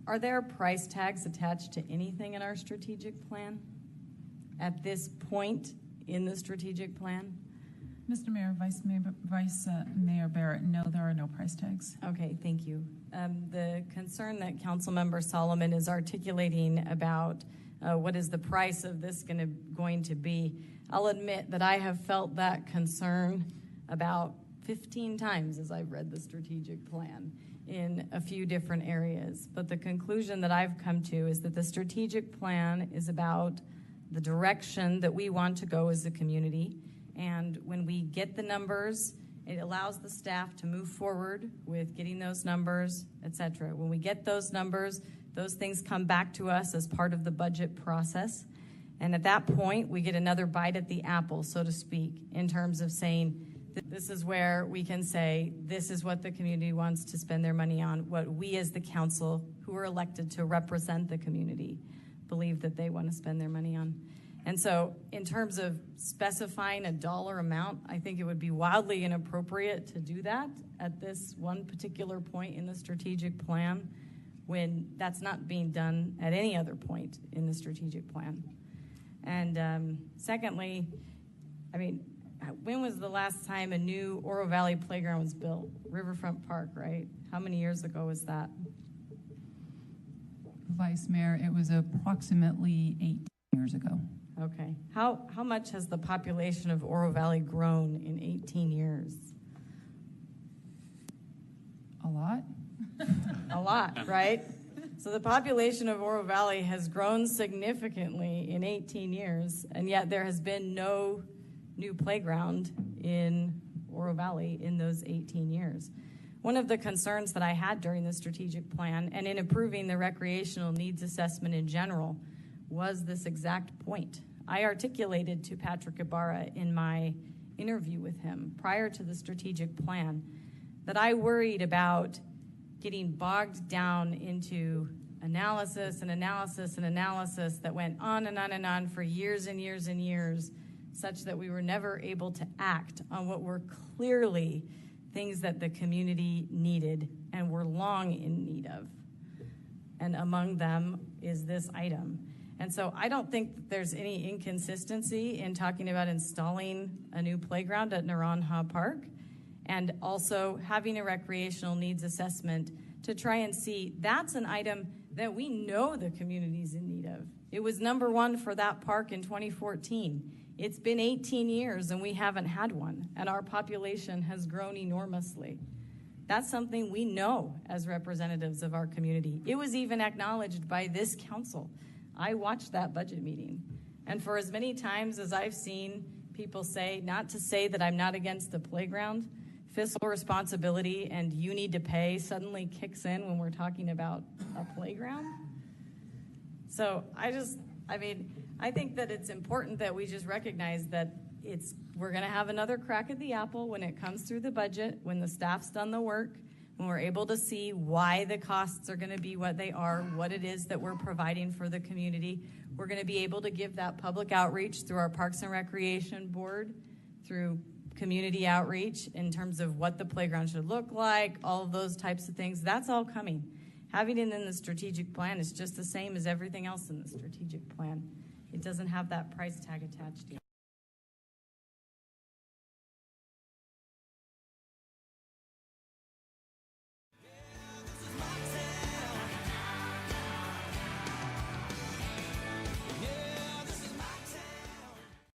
Are there price tags attached to anything in our strategic plan at this point in the strategic plan? Mr. Mayor, Vice Mayor Barrett, no, there are no price tags. Okay, thank you. The concern that Councilmember Solomon is articulating about what is the price of this going to be, I'll admit that I have felt that concern about 15 times as I've read the strategic plan in a few different areas. But the conclusion that I've come to is that the strategic plan is about the direction that we want to go as a community. And when we get the numbers, it allows the staff to move forward with getting those numbers, et cetera. When we get those numbers, those things come back to us as part of the budget process. And at that point, we get another bite at the apple, so to speak, in terms of saying, this is where we can say, this is what the community wants to spend their money on, what we as the council, who are elected to represent the community, believe that they want to spend their money on. And so in terms of specifying a dollar amount, I think it would be wildly inappropriate to do that at this one particular point in the strategic plan when that's not being done at any other point in the strategic plan. And secondly, I mean, when was the last time a new Oro Valley playground was built? Riverfront Park, right? How many years ago was that? Vice Mayor, it was approximately 18 years ago. Okay. How much has the population of Oro Valley grown in 18 years? A lot. A lot, right? So the population of Oro Valley has grown significantly in 18 years, and yet there has been no new playground in Oro Valley in those 18 years. One of the concerns that I had during the strategic plan and in approving the recreational needs assessment in general was this exact point. I articulated to Patrick Ibarra in my interview with him prior to the strategic plan that I worried about getting bogged down into analysis and analysis and analysis that went on and on and on for years and years and years, such that we were never able to act on what were clearly things that the community needed and were long in need of. And among them is this item. And so I don't think that there's any inconsistency in talking about installing a new playground at Naranja Park and also having a recreational needs assessment to try and see that's an item that we know the community's in need of. It was number one for that park in 2014. It's been 18 years and we haven't had one, and our population has grown enormously. That's something we know as representatives of our community. It was even acknowledged by this council. I watched that budget meeting, and for as many times as I've seen people say, not to say that I'm not against the playground, fiscal responsibility and you need to pay suddenly kicks in when we're talking about a playground. So I think that it's important that we just recognize that we're going to have another crack at the apple when it comes through the budget, when the staff's done the work, when we're able to see why the costs are going to be what they are, what it is that we're providing for the community. We're going to be able to give that public outreach through our Parks and Recreation Board, through community outreach in terms of what the playground should look like, all of those types of things. That's all coming. Having it in the strategic plan is just the same as everything else in the strategic plan. It doesn't have that price tag attached to it.